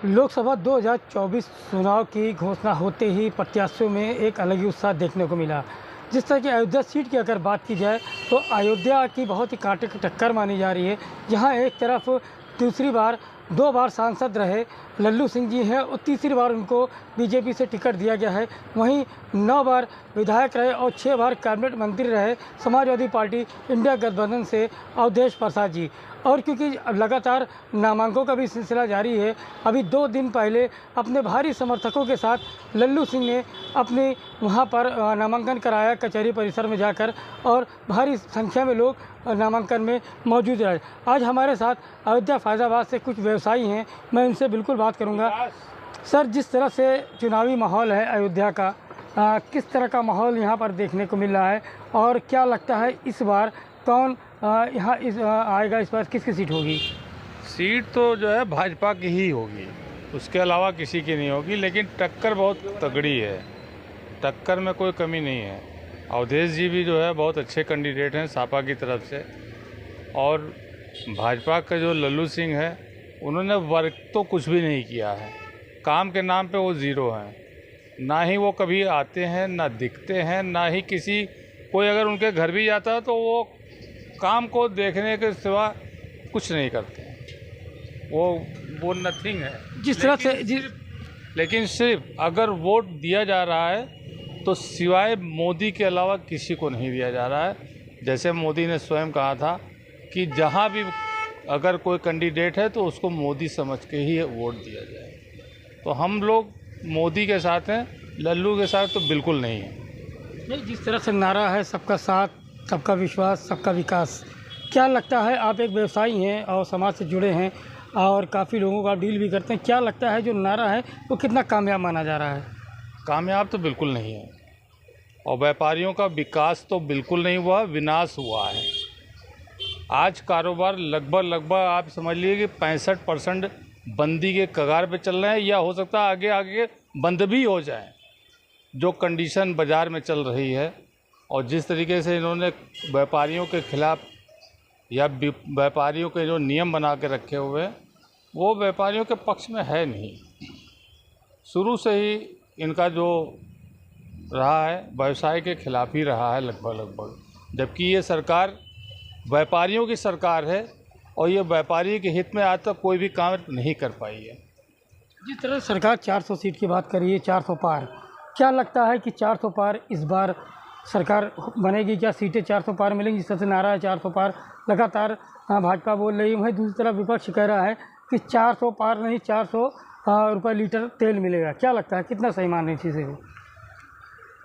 लोकसभा 2024 चुनाव की घोषणा होते ही प्रत्याशियों में एक अलग ही उत्साह देखने को मिला। जिस तरह की अयोध्या सीट की अगर बात की जाए तो अयोध्या की बहुत ही कांटे की टक्कर मानी जा रही है। यहाँ एक तरफ दूसरी बार 2 बार सांसद रहे लल्लू सिंह जी हैं और तीसरी बार उनको बीजेपी से टिकट दिया गया है। वहीं 9 बार विधायक रहे और 6 बार कैबिनेट मंत्री रहे समाजवादी पार्टी इंडिया गठबंधन से अवधेश प्रसाद जी। और क्योंकि लगातार नामांकनों का भी सिलसिला जारी है, अभी 2 दिन पहले अपने भारी समर्थकों के साथ लल्लू सिंह ने अपने वहां पर नामांकन कराया कचहरी परिसर में जाकर और भारी संख्या में लोग नामांकन में मौजूद रहे। आज हमारे साथ अयोध्या फैज़ाबाद से कुछ व्यवसायी हैं, मैं उनसे बिल्कुल बात करूंगा। सर, जिस तरह से चुनावी माहौल है अयोध्या का, किस तरह का माहौल यहाँ पर देखने को मिल रहा है और क्या लगता है इस बार कौन यहाँ आएगा, इस बार किसकी सीट होगी? सीट तो जो है भाजपा की ही होगी, उसके अलावा किसी की नहीं होगी, लेकिन टक्कर बहुत तगड़ी है, टक्कर में कोई कमी नहीं है। अवधेश जी भी जो है बहुत अच्छे कैंडिडेट हैं सपा की तरफ से, और भाजपा का जो लल्लू सिंह है उन्होंने वर्क तो कुछ भी नहीं किया है, काम के नाम पे वो ज़ीरो हैं, ना ही वो कभी आते हैं, ना दिखते हैं, ना ही किसी कोई अगर उनके घर भी जाता है तो वो काम को देखने के सिवा कुछ नहीं करते हैं, वो नथिंग है। जिस तरह से लेकिन सिर्फ अगर वोट दिया जा रहा है तो सिवाय मोदी के अलावा किसी को नहीं दिया जा रहा है। जैसे मोदी ने स्वयं कहा था कि जहां भी अगर कोई कैंडिडेट है तो उसको मोदी समझ के ही वोट दिया जाए, तो हम लोग मोदी के साथ हैं, लल्लू के साथ तो बिल्कुल नहीं है। नहीं, जिस तरह से नारा है सबका साथ, सबका विश्वास, सबका विकास, क्या लगता है, आप एक व्यवसायी हैं और समाज से जुड़े हैं और काफ़ी लोगों का डील भी करते हैं, क्या लगता है जो नारा है वो कितना कामयाब माना जा रहा है? कामयाब तो बिल्कुल नहीं है, और व्यापारियों का विकास तो बिल्कुल नहीं हुआ, विनाश हुआ है। आज कारोबार लगभग आप समझ लीजिए कि 65% बंदी के कगार पे चल रहे हैं, या हो सकता है आगे आगे बंद भी हो जाए। जो कंडीशन बाज़ार में चल रही है और जिस तरीके से इन्होंने व्यापारियों के खिलाफ या व्यापारियों के जो नियम बना के रखे हुए हैं वो व्यापारियों के पक्ष में है नहीं। शुरू से ही इनका जो रहा है व्यवसाय के खिलाफ ही रहा है लगभग, जबकि ये सरकार व्यापारियों की सरकार है और ये व्यापारी के हित में आज तक कोई भी काम नहीं कर पाई है। जिस तरह सरकार 400 सीट की बात कर रही है, 400 पार, क्या लगता है कि 400 पार इस बार सरकार बनेगी? क्या सीटें 400 पार मिलेंगी? जिस तरह से नारा है 400 पार लगातार भाजपा बोल रही है, वहीं दूसरी तरफ विपक्ष कह रहा है कि 400 पार नहीं 400 रुपये लीटर तेल मिलेगा। क्या लगता है कितना सही मान रही चीज़ें हो?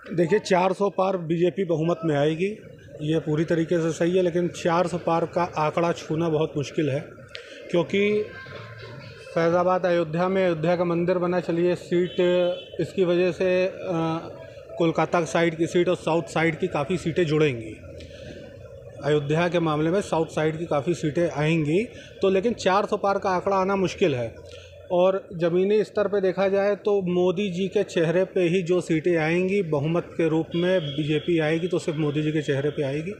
देखिए, 400 पार बीजेपी बहुमत में आएगी, ये पूरी तरीके से सही है, लेकिन 400 पार का आंकड़ा छूना बहुत मुश्किल है, क्योंकि फैज़ाबाद अयोध्या में अयोध्या का मंदिर बना, चलिए सीट इसकी वजह से कोलकाता साइड की सीट और साउथ साइड की काफ़ी सीटें जुड़ेंगी। अयोध्या के मामले में साउथ साइड की काफ़ी सीटें आएंगी, तो लेकिन 400 पार का आंकड़ा आना मुश्किल है। और ज़मीनी स्तर पे देखा जाए तो मोदी जी के चेहरे पे ही जो सीटें आएंगी बहुमत के रूप में बीजेपी आएगी तो सिर्फ मोदी जी के चेहरे पे आएगी,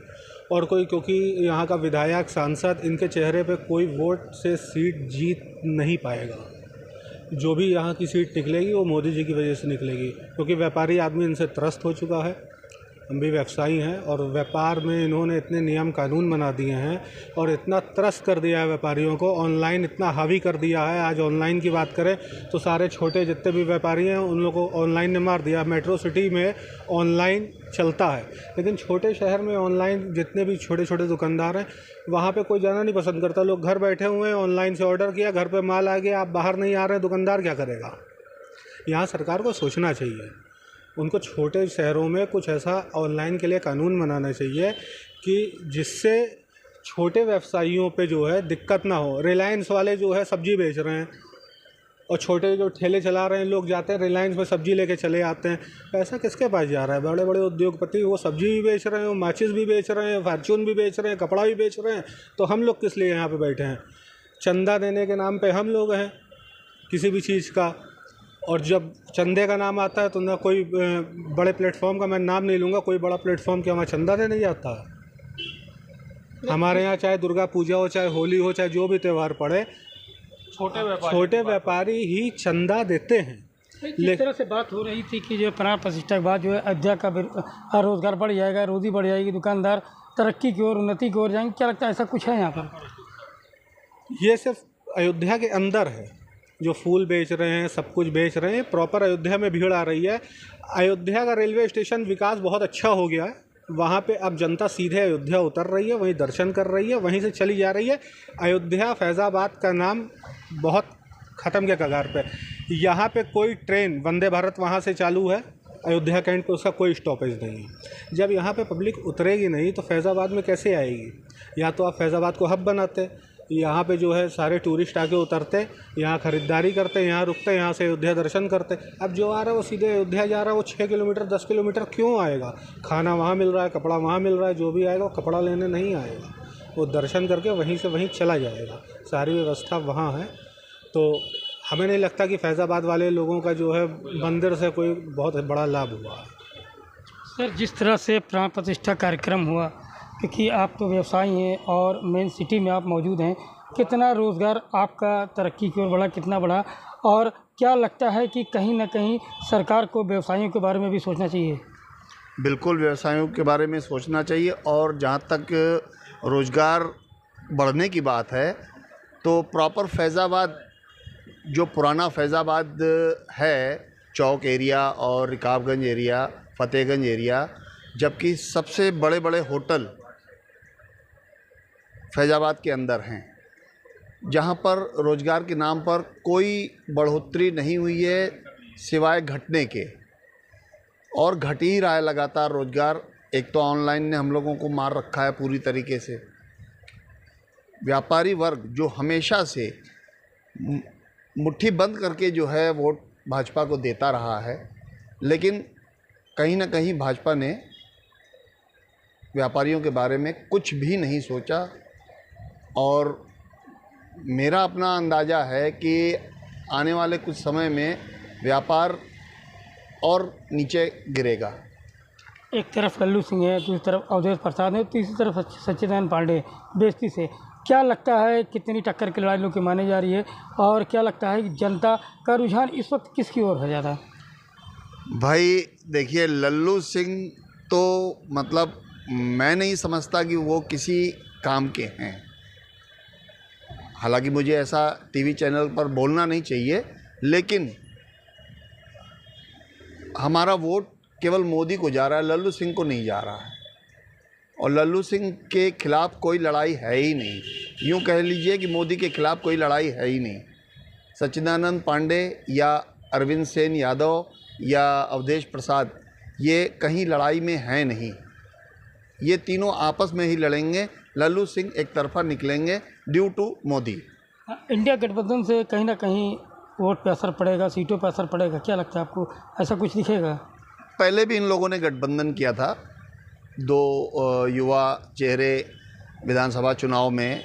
और कोई, क्योंकि यहाँ का विधायक सांसद इनके चेहरे पे कोई वोट से सीट जीत नहीं पाएगा। जो भी यहाँ की सीट निकलेगी वो मोदी जी की वजह से निकलेगी, क्योंकि व्यापारी आदमी इनसे त्रस्त हो चुका है। हम भी व्यवसायी हैं और व्यापार में इन्होंने इतने नियम कानून बना दिए हैं और इतना त्रस्त कर दिया है व्यापारियों को, ऑनलाइन इतना हावी कर दिया है। आज ऑनलाइन की बात करें तो सारे छोटे जितने भी व्यापारी हैं उन लोगों को ऑनलाइन ने मार दिया। मेट्रो सिटी में ऑनलाइन चलता है, लेकिन छोटे शहर में ऑनलाइन जितने भी छोटे छोटे दुकानदार हैं वहाँ पे कोई जाना नहीं पसंद करता। लोग घर बैठे हुए हैं, ऑनलाइन से ऑर्डर किया, घर पे माल आ गया, आप बाहर नहीं आ रहे, दुकानदार क्या करेगा? यहाँ सरकार को सोचना चाहिए, उनको छोटे शहरों में कुछ ऐसा ऑनलाइन के लिए कानून बनाना चाहिए कि जिससे छोटे व्यवसायियों पे जो है दिक्कत ना हो। रिलायंस वाले जो है सब्ज़ी बेच रहे हैं और छोटे जो ठेले चला रहे हैं लोग जाते हैं रिलायंस में सब्ज़ी लेके चले आते हैं, पैसा किसके पास जा रहा है? बड़े बड़े उद्योगपति वो सब्ज़ी भी बेच रहे हैं, वो माचिस भी बेच रहे हैं, फार्चून भी बेच रहे हैं, कपड़ा भी बेच रहे हैं, तो हम लोग किस लिए यहाँ पे बैठे हैं? चंदा देने के नाम पे हम लोग हैं किसी भी चीज़ का, और जब चंदे का नाम आता है तो ना कोई बड़े प्लेटफॉर्म का मैं नाम नहीं लूँगा, कोई बड़ा प्लेटफॉर्म क्या वहाँ चंदा देने जाता है? हमारे यहाँ चाहे दुर्गा पूजा हो, चाहे होली हो, चाहे जो भी त्यौहार पड़े, छोटे व्यापारी ही चंदा देते हैं। जिस तरह से बात हो रही थी कि जो प्राण प्रतिष्ठा के बाद जो है अयोध्या का रोजगार बढ़ जाएगा, रोजी बढ़ जाएगी, दुकानदार तरक्की की ओर, उन्नति की ओर जाएंगे, क्या लगता है ऐसा कुछ है यहाँ पर? ये सिर्फ अयोध्या के अंदर है, जो फूल बेच रहे हैं, सब कुछ बेच रहे हैं, प्रॉपर अयोध्या में भीड़ आ रही है। अयोध्या का रेलवे स्टेशन विकास बहुत अच्छा हो गया है, वहाँ पे अब जनता सीधे अयोध्या उतर रही है, वहीं दर्शन कर रही है, वहीं से चली जा रही है। अयोध्या फैज़ाबाद का नाम बहुत ख़त्म के कगार पे। यहाँ पे कोई ट्रेन वंदे भारत वहाँ से चालू है, अयोध्या कैंट पे उसका कोई स्टॉपेज नहीं है। जब यहाँ पे पब्लिक उतरेगी नहीं तो फैज़ाबाद में कैसे आएगी? या तो आप फैज़ाबाद को हब बनाते, यहाँ पे जो है सारे टूरिस्ट आके उतरते, यहाँ ख़रीदारी करते, यहाँ रुकते, यहाँ से अयोध्या दर्शन करते। अब जो आ रहा है वो सीधे अयोध्या जा रहा है, वो 6 किलोमीटर 10 किलोमीटर क्यों आएगा? खाना वहाँ मिल रहा है, कपड़ा वहाँ मिल रहा है, जो भी आएगा वो कपड़ा लेने नहीं आएगा, वो दर्शन करके वहीं से वहीं चला जाएगा। सारी व्यवस्था वहाँ है। तो हमें नहीं लगता कि फैज़ाबाद वाले लोगों का जो है मंदिर से कोई बहुत बड़ा लाभ हुआ है। सर, जिस तरह से प्राण प्रतिष्ठा कार्यक्रम हुआ, क्योंकि आप तो व्यवसायी हैं और मेन सिटी में आप मौजूद हैं, कितना रोज़गार आपका तरक्की की ओर बढ़ा, कितना बढ़ा, और क्या लगता है कि कहीं ना कहीं सरकार को व्यवसायियों के बारे में भी सोचना चाहिए? बिल्कुल व्यवसायों के बारे में सोचना चाहिए। और जहाँ तक रोज़गार बढ़ने की बात है तो प्रॉपर फैज़ाबाद, जो पुराना फैज़ाबाद है, चौक एरिया और रिकाबगंज एरिया, फ़तेहगंज एरिया, जबकि सबसे बड़े बड़े होटल फैज़ाबाद के अंदर हैं, जहाँ पर रोज़गार के नाम पर कोई बढ़ोतरी नहीं हुई है सिवाय घटने के, और घट ही रहा है लगातार रोज़गार। एक तो ऑनलाइन ने हम लोगों को मार रखा है पूरी तरीके से। व्यापारी वर्ग जो हमेशा से मुट्ठी बंद करके जो है वोट भाजपा को देता रहा है, लेकिन कहीं ना कहीं भाजपा ने व्यापारियों के बारे में कुछ भी नहीं सोचा। और मेरा अपना अंदाज़ा है कि आने वाले कुछ समय में व्यापार और नीचे गिरेगा। एक तरफ लल्लू सिंह है, दूसरी तरफ अवधेश प्रसाद है, तीसरी तरफ सच्चिदानंद पांडे बेइज्जती से। क्या लगता है कितनी टक्कर की लड़ाई लोग की मानी जा रही है, और क्या लगता है कि जनता का रुझान इस वक्त किसकी ओर है ज़्यादा? भाई देखिए, लल्लू सिंह तो मतलब मैं नहीं समझता कि वो किसी काम के हैं। हालांकि मुझे ऐसा टीवी चैनल पर बोलना नहीं चाहिए, लेकिन हमारा वोट केवल मोदी को जा रहा है, लल्लू सिंह को नहीं जा रहा है। और लल्लू सिंह के खिलाफ कोई लड़ाई है ही नहीं। यूँ कह लीजिए कि मोदी के खिलाफ कोई लड़ाई है ही नहीं। सच्चिदानंद पांडे या अरविंद सेन यादव या अवधेश प्रसाद ये कहीं लड़ाई में हैं नहीं। ये तीनों आपस में ही लड़ेंगे। लल्लू सिंह एक तरफा निकलेंगे ड्यू टू मोदी। इंडिया गठबंधन से कहीं ना कहीं वोट पे असर पड़ेगा, सीटों पे असर पड़ेगा, क्या लगता है आपको? ऐसा कुछ दिखेगा? पहले भी इन लोगों ने गठबंधन किया था, 2 युवा चेहरे विधानसभा चुनाव में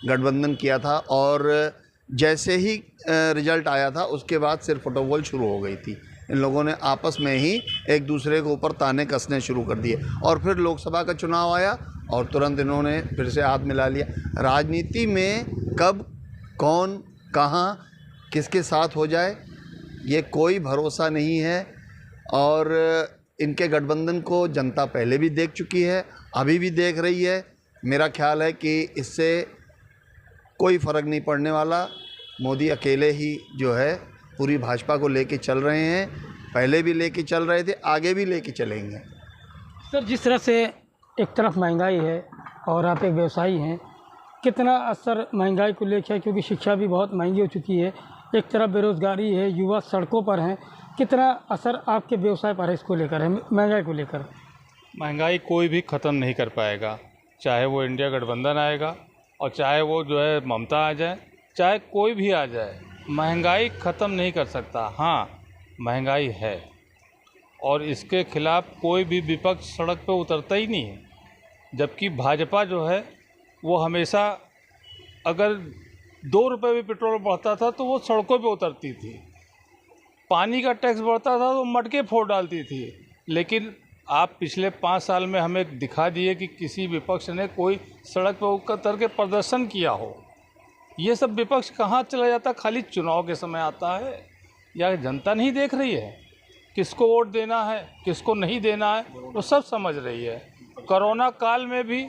गठबंधन किया था, और जैसे ही रिजल्ट आया था उसके बाद सिर्फ फुटबॉल शुरू हो गई थी। इन लोगों ने आपस में ही एक दूसरे के ऊपर ताने कसने शुरू कर दिए, और फिर लोकसभा का चुनाव आया और तुरंत इन्होंने फिर से हाथ मिला लिया। राजनीति में कब कौन कहाँ किसके साथ हो जाए ये कोई भरोसा नहीं है, और इनके गठबंधन को जनता पहले भी देख चुकी है, अभी भी देख रही है। मेरा ख्याल है कि इससे कोई फ़र्क नहीं पड़ने वाला। मोदी अकेले ही जो है पूरी भाजपा को लेके चल रहे हैं, पहले भी लेके चल रहे थे, आगे भी लेके चलेंगे। सर, जिस तरह से एक तरफ महंगाई है और आप एक व्यवसायी हैं, कितना असर महंगाई को लेकर है, क्योंकि शिक्षा भी बहुत महंगी हो चुकी है, एक तरफ बेरोज़गारी है, युवा सड़कों पर हैं, कितना असर आपके व्यवसाय पर है इसको लेकर है, महंगाई को लेकर? महंगाई कोई भी ख़त्म नहीं कर पाएगा, चाहे वो इंडिया गठबंधन आएगा और चाहे वो जो है ममता आ जाए, चाहे कोई भी आ जाए, महंगाई ख़त्म नहीं कर सकता। हाँ, महंगाई है और इसके खिलाफ कोई भी विपक्ष सड़क पे उतरता ही नहीं है, जबकि भाजपा जो है वो हमेशा अगर 2 रुपये भी पेट्रोल बढ़ता था तो वो सड़कों पे उतरती थी, पानी का टैक्स बढ़ता था तो मटके फोड़ डालती थी, लेकिन आप पिछले 5 साल में हमें दिखा दिए कि किसी विपक्ष ने कोई सड़क पर उतर के प्रदर्शन किया हो। ये सब विपक्ष कहाँ चला जाता, खाली चुनाव के समय आता है। या जनता नहीं देख रही है किसको वोट देना है, किसको नहीं देना है, वो सब समझ रही है। कोरोना काल में भी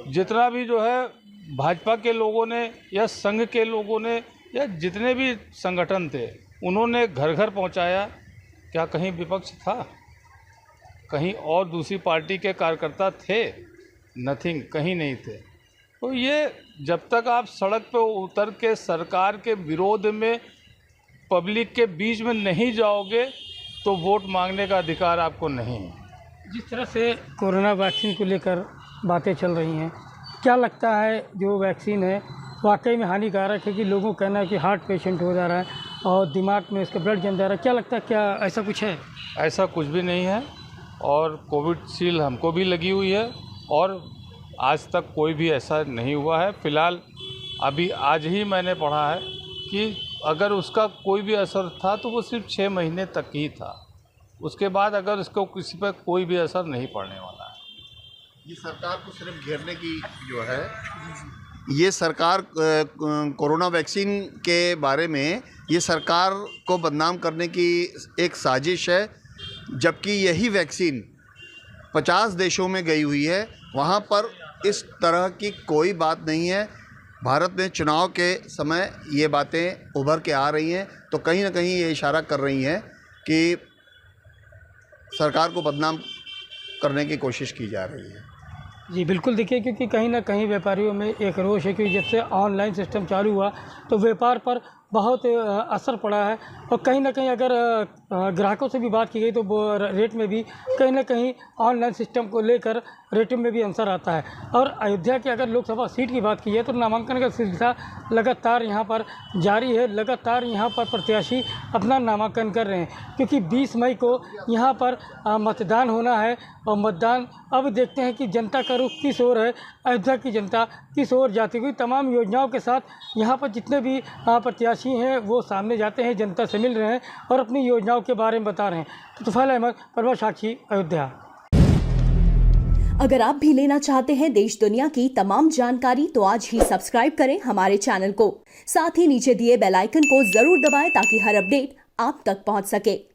जितना भी जो है भाजपा के लोगों ने या संघ के लोगों ने या जितने भी संगठन थे, उन्होंने घर घर पहुंचाया। क्या कहीं विपक्ष था? कहीं और दूसरी पार्टी के कार्यकर्ता थे? नथिंग, कहीं नहीं थे। तो ये जब तक आप सड़क पर उतर के सरकार के विरोध में पब्लिक के बीच में नहीं जाओगे तो वोट मांगने का अधिकार आपको नहीं है। जिस तरह से कोरोना वैक्सीन को लेकर बातें चल रही हैं, क्या लगता है जो वैक्सीन है वाकई में हानिकारक है? कि लोगों का कहना है कि हार्ट पेशेंट हो जा रहा है और दिमाग में इसका ब्लड जम जा रहा है। क्या लगता है, क्या ऐसा कुछ है? ऐसा कुछ भी नहीं है। और कोविशील्ड हमको भी लगी हुई है और आज तक कोई भी ऐसा नहीं हुआ है। फ़िलहाल अभी आज ही मैंने पढ़ा है कि अगर उसका कोई भी असर था तो वो सिर्फ 6 महीने तक ही था। उसके बाद अगर इसको किसी पर कोई भी असर नहीं पड़ने वाला है। ये सरकार को सिर्फ घेरने की जो है, ये सरकार कोरोना वैक्सीन के बारे में ये सरकार को बदनाम करने की एक साजिश है। जबकि यही वैक्सीन 50 देशों में गई हुई है, वहाँ पर इस तरह की कोई बात नहीं है। भारत में चुनाव के समय ये बातें उभर के आ रही हैं, तो कहीं ना कहीं ये इशारा कर रही हैं कि सरकार को बदनाम करने की कोशिश की जा रही है। जी बिल्कुल, देखिए क्योंकि कहीं ना कहीं व्यापारियों में एक रोष है कि जब से ऑनलाइन सिस्टम चालू हुआ तो व्यापार पर बहुत असर पड़ा है। और कहीं ना कहीं अगर ग्राहकों से भी बात की गई तो वो रेट में भी कहीं ना कहीं ऑनलाइन सिस्टम को लेकर रेट में भी अंतर आता है। और अयोध्या की अगर लोकसभा सीट की बात की जाए तो नामांकन का सिलसिला लगातार यहाँ पर जारी है। लगातार यहाँ पर प्रत्याशी अपना नामांकन कर रहे हैं क्योंकि 20 मई को यहाँ पर मतदान होना है। और मतदान अब देखते हैं कि जनता का रुख किस ओर है, अयोध्या की जनता किस ओर जाती हुई। तमाम योजनाओं के साथ यहाँ पर जितने भी प्रत्याशी हैं वो सामने जाते हैं, जनता से मिल रहे हैं और अपनी योजनाओं के बारे में बता रहे हैं। तो तुफैल अहमद, प्रभा साक्षी, अयोध्या। अगर आप भी लेना चाहते हैं देश दुनिया की तमाम जानकारी तो आज ही सब्सक्राइब करें हमारे चैनल को। साथ ही नीचे दिए बेल आइकन को जरूर दबाएं ताकि हर अपडेट आप तक पहुंच सके।